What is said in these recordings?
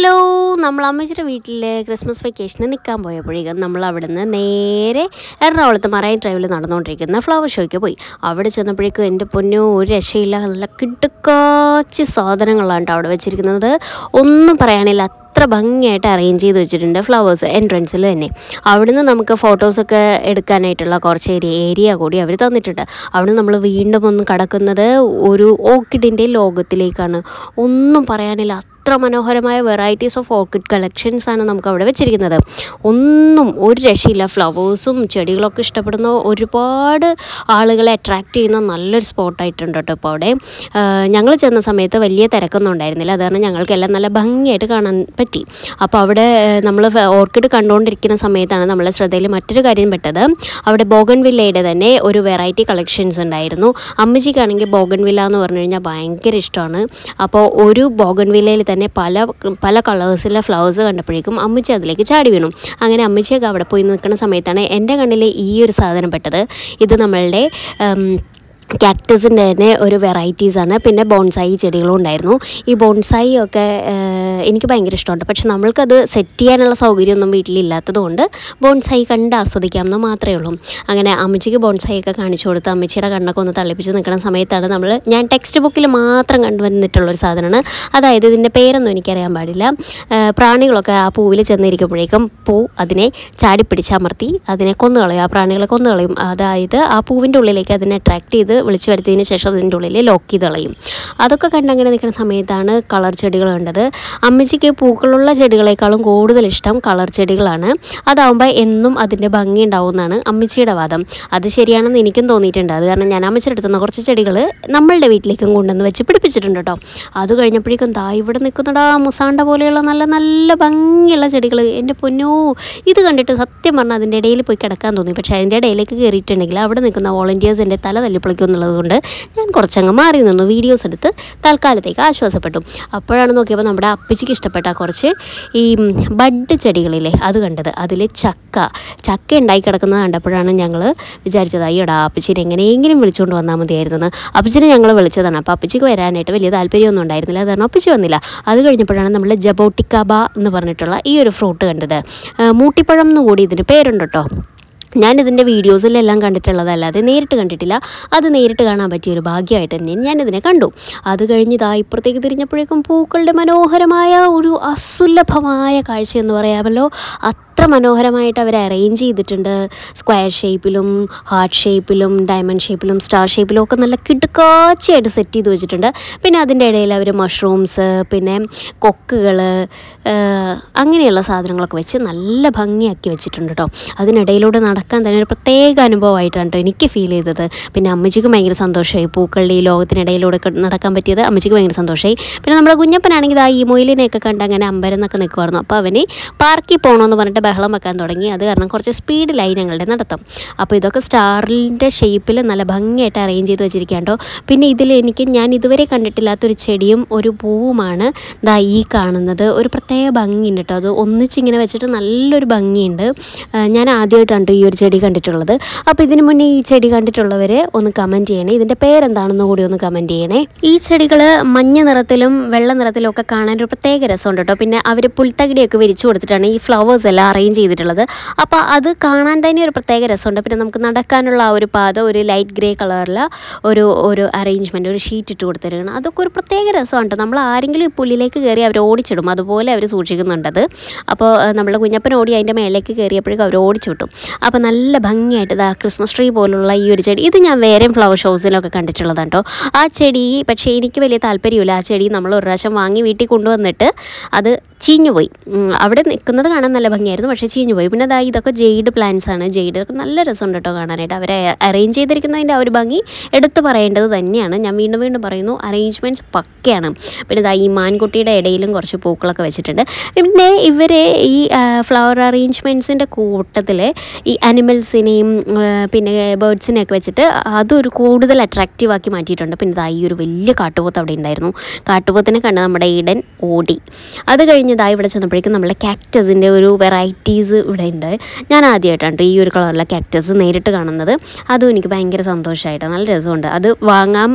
Hello, നമ്മൾ അമ്മച്ചിയുടെ വീട്ടിൽ ക്രിസ്മസ് വെക്കേഷന് നിൽക്കാൻ പോയപ്പോഴേക്കും നമ്മൾ അവിടെ നിന്ന് നേരെ എറണാകുളത്ത് മറൈൻ ഡ്രൈവിൽ നടന്നുകൊണ്ടിരിക്കുന്ന ഫ്ലവർ ഷോയ്ക്ക് പോയി. അവിടെ ചെന്നപ്പോഴേക്കും എൻ്റെ പൊന്നോ ഒരു രക്ഷയില്ല, നല്ല കിടുക്കാച്ചി സാധനങ്ങളാണ് അവിടെ വെച്ചിരിക്കുന്നത്. ഒന്നും പറയാനില്ല, അത്ര ഭംഗിയായിട്ട് അറേഞ്ച് ചെയ്ത് വെച്ചിട്ടുണ്ട് ഫ്ലവേഴ്സ് എൻട്രൻസിൽ തന്നെ. അവിടുന്ന് നമുക്ക് ഫോട്ടോസൊക്കെ എടുക്കാനായിട്ടുള്ള കുറച്ച് ഏരിയ കൂടി അവർ തന്നിട്ടുണ്ട്. അവിടുന്ന് നമ്മൾ വീണ്ടും ഒന്ന് കടക്കുന്നത് ഒരു ഓർക്കിഡിൻ്റെ ലോകത്തിലേക്കാണ്. ഒന്നും പറയാനില്ല, അത്ര മനോഹരമായ വെറൈറ്റീസ് ഓഫ് ഓർക്കിഡ് കളക്ഷൻസാണ് നമുക്ക് അവിടെ വെച്ചിരിക്കുന്നത്. ഒരു രക്ഷയില്ല. ഫ്ലവേഴ്സും ചെടികളൊക്കെ ഇഷ്ടപ്പെടുന്ന ഒരുപാട് ആളുകളെ അട്രാക്റ്റ് ചെയ്യുന്ന നല്ലൊരു സ്പോട്ടായിട്ടുണ്ട് കേട്ടോ ഇപ്പോൾ അവിടെ. ഞങ്ങൾ ചെന്ന സമയത്ത് വലിയ തിരക്കൊന്നും ഉണ്ടായിരുന്നില്ല, അത് കാരണം ഞങ്ങൾക്കെല്ലാം നല്ല ഭംഗിയായിട്ട് കാണാൻ പറ്റി. അപ്പോൾ അവിടെ നമ്മൾ ഓർക്കിഡ് കണ്ടുകൊണ്ടിരിക്കുന്ന സമയത്താണ് നമ്മളെ ശ്രദ്ധയിൽ മറ്റൊരു കാര്യം പെട്ടത്. അവിടെ ബോഗൺവില്ലയുടെ തന്നെ ഒരു വെറൈറ്റി കളക്ഷൻസ് ഉണ്ടായിരുന്നു. അമ്മച്ചിക്കാണെങ്കിൽ ബോഗൺവില്ല എന്ന് പറഞ്ഞു കഴിഞ്ഞാൽ ഭയങ്കര ഇഷ്ടമാണ്. അപ്പോൾ ഒരു ബോഗൺവില്ലയിൽ തന്നെ പല കളേഴ്സിലെ ഫ്ലവേഴ്സ് കണ്ടപ്പോഴേക്കും അമ്മച്ചി അതിലേക്ക് ചാടി വീണു. അങ്ങനെ അമ്മച്ചിയൊക്കെ അവിടെ പോയി നിൽക്കുന്ന സമയത്താണ് എൻ്റെ കണ്ണിൽ ഈ ഒരു സാധനം പെട്ടത്. ഇത് നമ്മളുടെ കാക്ടസിൻ്റെ തന്നെ ഒരു വെറൈറ്റീസാണ്. പിന്നെ ബോൺസായി ചെടികളും ഉണ്ടായിരുന്നു. ഈ ബോൺസായി ഒക്കെ എനിക്ക് ഭയങ്കര ഇഷ്ടമുണ്ട്, പക്ഷെ നമ്മൾക്കത് സെറ്റ് ചെയ്യാനുള്ള സൗകര്യമൊന്നും വീട്ടിലില്ലാത്തത് കൊണ്ട് ബോൺസായി കണ്ട് ആസ്വദിക്കാമെന്ന് മാത്രമേ ഉള്ളൂ. അങ്ങനെ അമ്മച്ചിക്ക് ബോൺസായി ഒക്കെ കാണിച്ചു കൊടുത്ത് അമ്മച്ചിയുടെ കണ്ണൊക്കെ ഒന്ന് തള്ളിപ്പിച്ച് നിൽക്കുന്ന സമയത്താണ് ഞാൻ ടെക്സ്റ്റ് ബുക്കിൽ മാത്രം കണ്ടുവന്നിട്ടുള്ളൊരു സാധനമാണ്. അതായത് ഇതിൻ്റെ പേരൊന്നും എനിക്കറിയാൻ പാടില്ല. പ്രാണികളൊക്കെ ആ പൂവിൽ ചെന്നിരിക്കുമ്പോഴേക്കും അതിനെ ചാടിപ്പിടിച്ചമർത്തി അതിനെ കൊന്നുകളയും, ആ പ്രാണികളെ കൊന്നുകളയും. അതായത് ആ പൂവിൻ്റെ ഉള്ളിലേക്ക് അതിനെ അട്രാക്റ്റ് ചെയ്ത് വിളിച്ചു വരുത്തിയതിന് ശേഷം അതിൻ്റെ ഉള്ളിൽ ലോക്ക് ചെയ്ത് കളയും. അതൊക്കെ കണ്ടങ്ങനെ നിൽക്കുന്ന സമയത്താണ് കളർ ചെടികൾ കണ്ടത്. അമ്മച്ചിക്ക് പൂക്കളുള്ള ചെടികളെക്കാളും കൂടുതൽ ഇഷ്ടം കളർ ചെടികളാണ്. അതാവുമ്പോൾ എന്നും അതിൻ്റെ ഭംഗി ഉണ്ടാവുമെന്നാണ് അമ്മച്ചിയുടെ വാദം. അത് ശരിയാണെന്ന് എനിക്കും തോന്നിയിട്ടുണ്ട്. അത് കാരണം ഞാൻ അമ്മച്ചിയുടെ അടുത്തുനിന്ന് കുറച്ച് ചെടികൾ നമ്മളുടെ വീട്ടിലേക്കും കൊണ്ടുവന്ന് വെച്ച് പിടിപ്പിച്ചിട്ടുണ്ട് കേട്ടോ. അത് കഴിഞ്ഞപ്പോഴേക്കും ഇവിടെ നിൽക്കുന്നുണ്ടാ മുസാണ്ട പോലെയുള്ള നല്ല നല്ല ഭംഗിയുള്ള ചെടികൾ. എൻ്റെ പൊന്നോ, ഇത് കണ്ടിട്ട് സത്യം പറഞ്ഞാൽ അതിൻ്റെ ഇടയിൽ പോയി കിടക്കാൻ തോന്നി. പക്ഷേ അതിൻ്റെ ഇടയിലേക്ക് കയറിയിട്ടുണ്ടെങ്കിൽ അവിടെ നിൽക്കുന്ന വോളണ്ടിയേഴ്സ് എൻ്റെ തല തല്ലിപ്പൊളിക്കും എന്നുള്ളത് കൊണ്ട് ഞാൻ കുറച്ചങ്ങ് മാറി നിന്നു, വീഡിയോസ് എടുത്ത് തൽക്കാലത്തേക്ക് ആശ്വാസപ്പെട്ടു. അപ്പോഴാണ് നോക്കിയപ്പോൾ നമ്മുടെ അപ്പച്ചിക്ക് ഇഷ്ടപ്പെട്ട കുറച്ച് ഈ ബഡ് ചെടികളില്ലേ അത് കണ്ടത്. അതിൽ ചക്ക ഉണ്ടായി കിടക്കുന്നത് കണ്ടപ്പോഴാണ് ഞങ്ങൾ വിചാരിച്ചത്, അയ്യോടാ അപ്പച്ചിനെ എങ്ങനെയെങ്കിലും വിളിച്ചുകൊണ്ട് വന്നാൽ മതിയായിരുന്നെന്ന്. അപ്പച്ചിനെ ഞങ്ങൾ വിളിച്ചതാണ്. അപ്പോൾ അപ്പച്ചിക്ക് വരാനായിട്ട് വലിയ താല്പര്യമൊന്നും ഉണ്ടായിരുന്നില്ല, അത് കാരണം അപ്പച്ചി വന്നില്ല. അത് കഴിഞ്ഞപ്പോഴാണ് നമ്മൾ ജബോട്ടിക്കാബ എന്ന് പറഞ്ഞിട്ടുള്ള ഈ ഒരു ഫ്രൂട്ട് കണ്ടത്. മൂട്ടിപ്പഴം എന്ന് കൂടി ഇതിന് പേരുണ്ട് കേട്ടോ. ഞാനിതിൻ്റെ വീഡിയോസിലെല്ലാം കണ്ടിട്ടുള്ളതല്ലാതെ നേരിട്ട് കണ്ടിട്ടില്ല. അത് നേരിട്ട് കാണാൻ പറ്റിയൊരു ഭാഗ്യമായിട്ട് തന്നെ ഞാനിതിനെ കണ്ടു. അത് കഴിഞ്ഞ് ഇപ്പുറത്തേക്ക് തിരിഞ്ഞപ്പോഴേക്കും പൂക്കളുടെ മനോഹരമായ ഒരു അസുലഭമായ കാഴ്ച എന്ന് പറയാമല്ലോ. അത്ര മനോഹരമായിട്ട് അവർ അറേഞ്ച് ചെയ്തിട്ടുണ്ട്. സ്ക്വയർ ഷേപ്പിലും ഹാർട്ട് ഷേപ്പിലും ഡയമണ്ട് ഷേപ്പിലും സ്റ്റാർ ഷേപ്പിലും ഒക്കെ നല്ല കിടുക്കാച്ചയായിട്ട് സെറ്റ് ചെയ്ത് വെച്ചിട്ടുണ്ട്. പിന്നെ അതിൻ്റെ ഇടയിൽ അവർ മഷ്റൂംസ്, പിന്നെ കൊക്കുകൾ, അങ്ങനെയുള്ള സാധനങ്ങളൊക്കെ വെച്ച് നല്ല ഭംഗിയാക്കി വെച്ചിട്ടുണ്ട് കേട്ടോ. അതിനിടയിലൂടെ നടക്കാൻ തന്നെ ഒരു പ്രത്യേക അനുഭവമായിട്ടാണ് കേട്ടോ എനിക്ക് ഫീൽ ചെയ്തത്. പിന്നെ അമ്മച്ചിക്ക് ഭയങ്കര സന്തോഷമായി പൂക്കളുടെ ഈ ലോകത്തിനിടയിലൂടെ നടക്കാൻ പറ്റിയത്. അമ്മച്ചിക്ക് ഭയങ്കര സന്തോഷമായി. പിന്നെ നമ്മുടെ കുഞ്ഞപ്പനാണെങ്കിൽ ഈ മൊയിലിനെയൊക്കെ കണ്ട് അങ്ങനെ അമ്പരന്നൊക്കെ നിൽക്കുമായിരുന്നു. അപ്പോൾ അവന് പാർക്കിൽ പോകണമെന്ന് പറഞ്ഞിട്ട് ബഹളം വെക്കാൻ തുടങ്ങി. അത് കാരണം കുറച്ച് സ്പീഡിലായി ഞങ്ങളുടെ നടത്തം. അപ്പോൾ ഇതൊക്കെ സ്റ്റാറിൻ്റെ ഷേപ്പിൽ നല്ല ഭംഗിയായിട്ട് അറേഞ്ച് ചെയ്ത് വെച്ചിരിക്കുകയുണ്ടോ. പിന്നെ ഞാൻ ഇതുവരെ കണ്ടിട്ടില്ലാത്തൊരു ചെടിയും ഒരു പൂവുമാണ് ഈ കാണുന്നത്. ഒരു പ്രത്യേക ഭംഗിയുണ്ട് കേട്ടോ. അത് ഒന്നിച്ചിങ്ങനെ വെച്ചിട്ട് നല്ലൊരു ഭംഗിയുണ്ട്. ഞാൻ ആദ്യമായിട്ടാണ് ഈ ഒരു ചെടി കണ്ടിട്ടുള്ളത്. അപ്പോൾ ഇതിന് മുന്നേ ഈ ചെടി കണ്ടിട്ടുള്ളവർ ഒന്ന് കമൻറ്റ് ചെയ്യണേ. ഇതിൻ്റെ പേരെന്താണെന്ന് കൂടി ഒന്ന് കമൻറ്റ് ചെയ്യണേ. ഈ ചെടികൾ മഞ്ഞ നിറത്തിലും വെള്ള നിറത്തിലും ഒക്കെ കാണാൻ ഒരു പ്രത്യേക രസമുണ്ട് കേട്ടോ. പിന്നെ അവർ പുൽത്തകിടിയൊക്കെ വിരിച്ചു കൊടുത്തിട്ടാണ് ഈ ഫ്ലവേഴ്സ് എല്ലാം അറേഞ്ച് ചെയ്തിട്ടുള്ളത്. അപ്പോൾ അത് കാണാൻ തന്നെ ഒരു പ്രത്യേക രസമുണ്ട്. പിന്നെ നമുക്ക് നടക്കാനുള്ള ആ ഒരു പാത ഒരു ലൈറ്റ് ഗ്രേ കളറിൽ ഒരു അറേഞ്ച്മെൻറ്റ്, ഒരു ഷീറ്റ് ഇട്ട് കൊടുത്തിരിക്കണം. അതൊക്കെ ഒരു പ്രത്യേക രസമുണ്ട്. നമ്മൾ ആരെങ്കിലും ഈ പുല്ലിലേക്ക് കയറി അവർ ഓടിച്ചിടും, അതുപോലെ അവർ സൂക്ഷിക്കുന്നുണ്ടത്. അപ്പോൾ നമ്മുടെ കുഞ്ഞപ്പൻ ഓടി അതിൻ്റെ മേലേക്ക് കയറിയപ്പോഴേക്കും അവർ ഓടിച്ചു വിട്ടു. അപ്പോൾ നല്ല ഭംഗിയായിട്ട് ക്രിസ്മസ് ട്രീ പോലുള്ള ഈ ഒരു ചെടി, ഇത് ഞാൻ വേറെയും ഫ്ലവർ ഷോസിലൊക്കെ കണ്ടിട്ടുള്ളതാണ് കേട്ടോ. ആ ചെടി പക്ഷേ എനിക്ക് വലിയ താല്പര്യമില്ല. ആ ചെടി നമ്മൾ ഒരു പ്രാവശ്യം വാങ്ങി വീട്ടിൽ കൊണ്ടുവന്നിട്ട് അത് ചീഞ്ഞുപോയി. അവിടെ നിൽക്കുന്നത് കാണാൻ നല്ല ഭംഗിയായിരുന്നു, പക്ഷേ ചീഞ്ഞുപോയി. പിന്നെ ഇതൊക്കെ ജെയ്ഡ് പ്ലാന്റ്സ് ആണ്. ജെയ്ഡൊക്കെ നല്ല രസമുണ്ട് കേട്ടോ കാണാനായിട്ട്. അവരെ അറേഞ്ച് ചെയ്തിരിക്കുന്നതിൻ്റെ ആ ഒരു ഭംഗി എടുത്തു പറയേണ്ടത് തന്നെയാണ്. ഞാൻ വീണ്ടും പറയുന്നു, അറേഞ്ച്മെൻറ്റ്സ് പക്കയാണ്. പിന്നെ ഈ മാൻകുട്ടിയുടെ ഇടയിലും കുറച്ച് പൂക്കളൊക്കെ വെച്ചിട്ടുണ്ട്. പിന്നെ ഇവരെ ഈ ഫ്ലവർ അറേഞ്ച്മെൻറ്റ്സിൻ്റെ കൂട്ടത്തിൽ ഈ അനിമൽസിനെയും പിന്നെ ബേർഡ്സിനെയൊക്കെ വെച്ചിട്ട് അതൊരു കൂടുതൽ അട്രാക്റ്റീവാക്കി മാറ്റിയിട്ടുണ്ട്. പിന്നെ ഈ ഒരു വലിയ കാട്ടുപോത്ത് അവിടെ ഉണ്ടായിരുന്നു. കാട്ടുപോത്തിനെ കണ്ട് നമ്മുടെ ഈഡൻ ഓടി. അത് കഴിഞ്ഞ് കഴിഞ്ഞ് ഇതായി ഇവിടെ ചെന്നപ്പോഴേക്കും നമ്മളെ കാക്ടസിൻ്റെ ഒരു വെറൈറ്റീസ് ഇവിടെ ഉണ്ട്. ഞാൻ ആദ്യമായിട്ടാണ് ഈ ഒരു കളറിലെ കാക്ടസ് നേരിട്ട് കാണുന്നത്. അതും എനിക്ക് ഭയങ്കര സന്തോഷമായിട്ടാണ്, നല്ല രസമുണ്ട്. അത് വാങ്ങാം,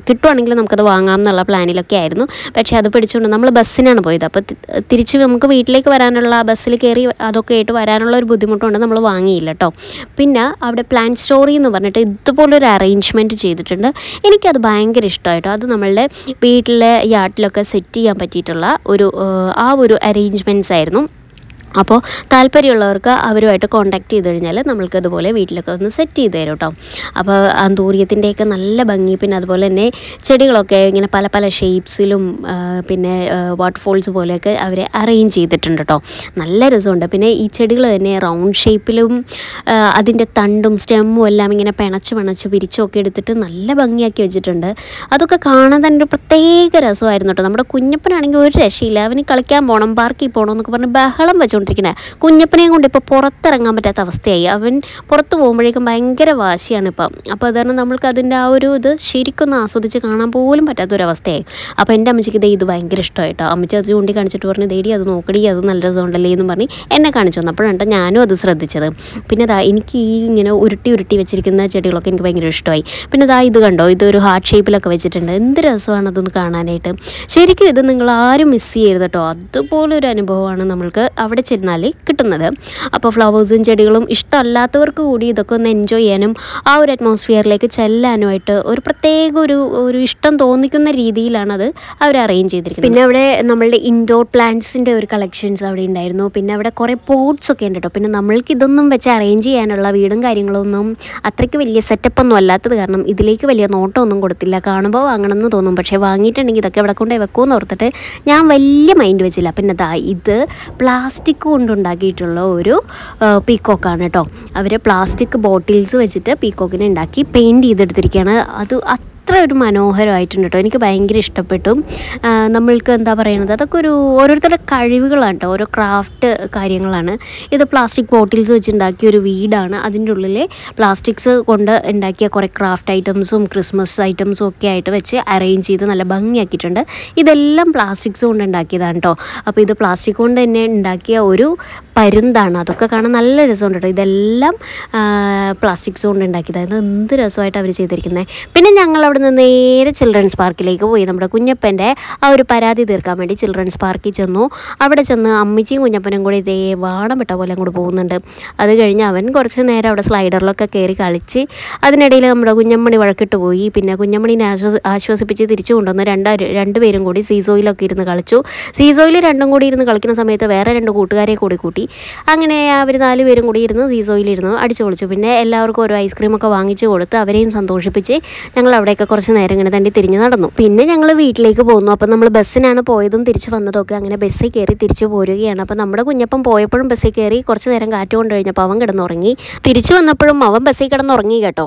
കിട്ടുവാണെങ്കിൽ നമുക്കത് വാങ്ങാം എന്നുള്ള പ്ലാനിലൊക്കെ ആയിരുന്നു. പക്ഷേ അത് പിടിച്ചുകൊണ്ട് നമ്മൾ ബസ്സിനാണ് പോയത്. അപ്പോൾ തിരിച്ച് നമുക്ക് വീട്ടിലേക്ക് വരാനുള്ള ബസ്സിൽ കയറി അതൊക്കെ ആയിട്ട് വരാനുള്ള ഒരു ബുദ്ധിമുട്ടുണ്ട്, നമ്മൾ വാങ്ങിയില്ല കേട്ടോ. പിന്നെ അവിടെ പ്ലാന്റ് സ്റ്റോറി എന്ന് പറഞ്ഞിട്ട് ഇതുപോലൊരു അറേഞ്ച്മെൻറ്റ് ചെയ്തിട്ടുണ്ട്. എനിക്കത് ഭയങ്കര ഇഷ്ടമായിട്ടോ. അത് നമ്മളുടെ വീട്ടിലെ യാർഡിലൊക്കെ സെറ്റ് ചെയ്യാൻ പറ്റിയിട്ടുള്ള ആ ഒരു അറേഞ്ച്മെൻറ്റ്സ് ആയിരുന്നു. അപ്പോൾ താല്പര്യമുള്ളവർക്ക് അവരുമായിട്ട് കോൺടാക്ട് ചെയ്ത് കഴിഞ്ഞാൽ നമ്മൾക്കതുപോലെ വീട്ടിലൊക്കെ ഒന്ന് സെറ്റ് ചെയ്ത് തരും കേട്ടോ. അപ്പോൾ ആന്തൂര്യത്തിൻ്റെയൊക്കെ നല്ല ഭംഗി, പിന്നെ അതുപോലെ തന്നെ ചെടികളൊക്കെ ഇങ്ങനെ പല പല ഷേപ്സിലും പിന്നെ വാട്ടർഫോൾസ് പോലെയൊക്കെ അവർ അറേഞ്ച് ചെയ്തിട്ടുണ്ട് കേട്ടോ. നല്ല രസമുണ്ട്. പിന്നെ ഈ ചെടികൾ തന്നെ റൗണ്ട് ഷേപ്പിലും അതിൻ്റെ തണ്ടും സ്റ്റെമ്മും എല്ലാം ഇങ്ങനെ പിണച്ച് വിരിച്ചൊക്കെ എടുത്തിട്ട് നല്ല ഭംഗിയാക്കി വെച്ചിട്ടുണ്ട്. അതൊക്കെ കാണാൻ തന്നെ ഒരു പ്രത്യേക രസമായിരുന്നു കേട്ടോ. നമ്മുടെ കുഞ്ഞപ്പനാണെങ്കിൽ ഒരു രക്ഷയില്ല, അവന് കളിക്കാൻ പോകണം, പാർക്കിൽ പോകണം എന്നൊക്കെ പറഞ്ഞ് ബഹളം വെച്ചു. കുഞ്ഞപ്പനെയും കൊണ്ട് ഇപ്പോൾ പുറത്തിറങ്ങാൻ പറ്റാത്ത അവസ്ഥയായി. അവൻ പുറത്ത് പോകുമ്പോഴേക്കും ഭയങ്കര വാശിയാണ് ഇപ്പം. അപ്പോൾ അതാണ് നമ്മൾക്ക് അതിൻ്റെ ആ ഒരു ഇത് ശരിക്കൊന്നും ആസ്വദിച്ച് കാണാൻ പോലും പറ്റാത്തൊരവസ്ഥയായി. അപ്പോൾ എൻ്റെ അമ്മച്ചിക്ക് ഇത് ഭയങ്കര ഇഷ്ടമായിട്ടോ. അമ്മച്ചി അത് ചൂണ്ടി കാണിച്ചിട്ട് പറഞ്ഞു, ദേടി അത് നോക്കടി, അത് നല്ല രസമുണ്ടല്ലേ എന്ന് പറഞ്ഞ് എന്നെ കാണിച്ചു തന്നു. അപ്പോഴാണ് ഞാനും അത് ശ്രദ്ധിച്ചത്. പിന്നെ എനിക്ക് ഈ ഇങ്ങനെ ഉരുട്ടി വെച്ചിരിക്കുന്ന ചെടികളൊക്കെ എനിക്ക് ഭയങ്കര ഇഷ്ടമായി. പിന്നെ ഇത് കണ്ടോ, ഇതൊരു ഹാർട്ട് ഷേപ്പിലൊക്കെ വെച്ചിട്ടുണ്ട്. എന്ത് രസമാണ് അതൊന്ന് കാണാനായിട്ട്. ശരിക്കും ഇത് നിങ്ങൾ ആരും മിസ് ചെയ്യരുത് കേട്ടോ. അതുപോലൊരു അനുഭവമാണ് നമ്മൾക്ക് അവിടെ ചെന്നാൽ കിട്ടുന്നത്. അപ്പോൾ ഫ്ലവേഴ്സും ചെടികളും ഇഷ്ടമല്ലാത്തവർക്ക് കൂടി ഇതൊക്കെ ഒന്ന് എൻജോയ് ചെയ്യാനും ആ ഒരു അറ്റ്മോസ്ഫിയറിലേക്ക് ചെല്ലാനുമായിട്ട് ഒരു പ്രത്യേക ഒരു ഇഷ്ടം തോന്നിക്കുന്ന രീതിയിലാണത് അവർ അറേഞ്ച് ചെയ്തിരിക്കുന്നത്. പിന്നെ അവിടെ നമ്മളുടെ ഇൻഡോർ പ്ലാന്റ്സിൻ്റെ ഒരു കളക്ഷൻസ് അവിടെ ഉണ്ടായിരുന്നു. പിന്നെ അവിടെ കുറേ പോട്ട്സ് ഒക്കെ ഉണ്ട് കേട്ടോ. പിന്നെ നമ്മൾക്ക് ഇതൊന്നും വെച്ച് അറേഞ്ച് ചെയ്യാനുള്ള വീടും കാര്യങ്ങളൊന്നും അത്രയ്ക്ക് വലിയ സെറ്റപ്പൊന്നും അല്ലാത്തത് കാരണം ഇതിലേക്ക് വലിയ നോട്ടമൊന്നും കൊടുത്തില്ല. കാണുമ്പോൾ വാങ്ങണമെന്ന് തോന്നും, പക്ഷേ വാങ്ങിയിട്ടുണ്ടെങ്കിൽ ഇതൊക്കെ ഇവിടെ കൊണ്ടുപോയി വെക്കുമെന്ന് ഓർത്തിട്ട് ഞാൻ വലിയ മൈൻഡ് വെച്ചില്ല. പിന്നെ ഇത് പ്ലാസ്റ്റിക് കൊണ്ടുണ്ടാക്കിയിട്ടുള്ള ഒരു പീക്കോക്കാണ് കേട്ടോ. അവർ പ്ലാസ്റ്റിക് ബോട്ടിൽസ് വെച്ചിട്ട് പീക്കോക്കിനെ ഉണ്ടാക്കി പെയിൻറ്റ് ചെയ്തെടുത്തിരിക്കുകയാണ്. അത് അത്ര ഒരു മനോഹരമായിട്ടുണ്ട് കേട്ടോ. എനിക്ക് ഭയങ്കര ഇഷ്ടപ്പെട്ടു. നമ്മൾക്ക് എന്താ പറയുന്നത്, അതൊക്കെ ഓരോരുത്തരുടെ കഴിവുകളാണ് കേട്ടോ, ഓരോ ക്രാഫ്റ്റ് കാര്യങ്ങളാണ്. ഇത് പ്ലാസ്റ്റിക് ബോട്ടിൽസ് വെച്ചുണ്ടാക്കിയ ഒരു വീടാണ്. അതിൻ്റെ ഉള്ളിൽ പ്ലാസ്റ്റിക്സ് കൊണ്ട് ഉണ്ടാക്കിയ കുറേ ക്രാഫ്റ്റ് ഐറ്റംസും ക്രിസ്മസ് ഐറ്റംസും ഒക്കെ ആയിട്ട് വെച്ച് അറേഞ്ച് ചെയ്ത് നല്ല ഭംഗിയാക്കിയിട്ടുണ്ട്. ഇതെല്ലാം പ്ലാസ്റ്റിക്സ് കൊണ്ട് ഉണ്ടാക്കിയതാണ് കേട്ടോ. അപ്പോൾ ഇത് പ്ലാസ്റ്റിക് കൊണ്ട് തന്നെ ഉണ്ടാക്കിയ ഒരു പരുന്താണ്. അതൊക്കെ കാണാൻ നല്ല രസമുണ്ട് കേട്ടോ. ഇതെല്ലാം പ്ലാസ്റ്റിക്സ് കൊണ്ട് ഉണ്ടാക്കിയതായിരുന്നു. എന്ത് രസമായിട്ട് അവർ ചെയ്തിരിക്കുന്നത്. പിന്നെ ഞങ്ങൾ അവിടെ നിന്ന് നേരെ ചിൽഡ്രൻസ് പാർക്കിലേക്ക് പോയി. നമ്മുടെ കുഞ്ഞപ്പൻ്റെ ആ ഒരു പരാതി തീർക്കാൻ വേണ്ടി ചിൽഡ്രൻസ് പാർക്കിൽ ചെന്നു. അവിടെ ചെന്ന് അമ്മച്ചിയും കുഞ്ഞപ്പനും കൂടി വാണം വിട്ട പോലെ അങ്ങോട്ട് പോകുന്നുണ്ട്. അത് കഴിഞ്ഞ് അവൻ കുറച്ച് നേരം അവിടെ സ്ലൈഡറിലൊക്കെ കയറി കളിച്ച് അതിനിടയിൽ നമ്മുടെ കുഞ്ഞമ്മണി വഴക്കിട്ട് പോയി. പിന്നെ കുഞ്ഞമ്മണീനെ ആശ്വസിപ്പിച്ച് തിരിച്ചു കൊണ്ടുവന്ന് രണ്ടുപേരും കൂടി സീസോയിലൊക്കെ ഇരുന്ന് കളിച്ചു. സീസോയിൽ രണ്ടും കൂടി ഇരുന്ന് കളിക്കുന്ന സമയത്ത് വേറെ രണ്ട് കൂട്ടുകാരെ കൂട്ടി അങ്ങനെ അവർ 4 പേരും കൂടി ഇരുന്ന് സീസോയിലിരുന്ന് അടിച്ചു പൊളിച്ചു. പിന്നെ എല്ലാവർക്കും ഓരോ ഐസ്ക്രീമൊക്കെ വാങ്ങിച്ചു കൊടുത്ത് അവരെയും സന്തോഷിപ്പിച്ച് ഞങ്ങൾ അവിടെയൊക്കെ കുറച്ച് നേരം ഇങ്ങനെ തന്നെ തിരിഞ്ഞ് നടന്നു. പിന്നെ ഞങ്ങൾ വീട്ടിലേക്ക് പോന്നു. അപ്പം നമ്മൾ ബസ്സിനാണ് പോയതും തിരിച്ച് വന്നതൊക്കെ. അങ്ങനെ ബസ്സിൽ കയറി തിരിച്ചു പോരുകയാണ്. അപ്പം നമ്മുടെ കുഞ്ഞപ്പം പോയപ്പോഴും ബസ്സിൽ കയറി കുറച്ച് നേരം കാറ്റ് കൊണ്ട് കഴിഞ്ഞപ്പോൾ അവൻ കിടന്നുറങ്ങി. തിരിച്ചു വന്നപ്പോഴും അവൻ ബസ്സിൽ കിടന്നുറങ്ങി കേട്ടോ.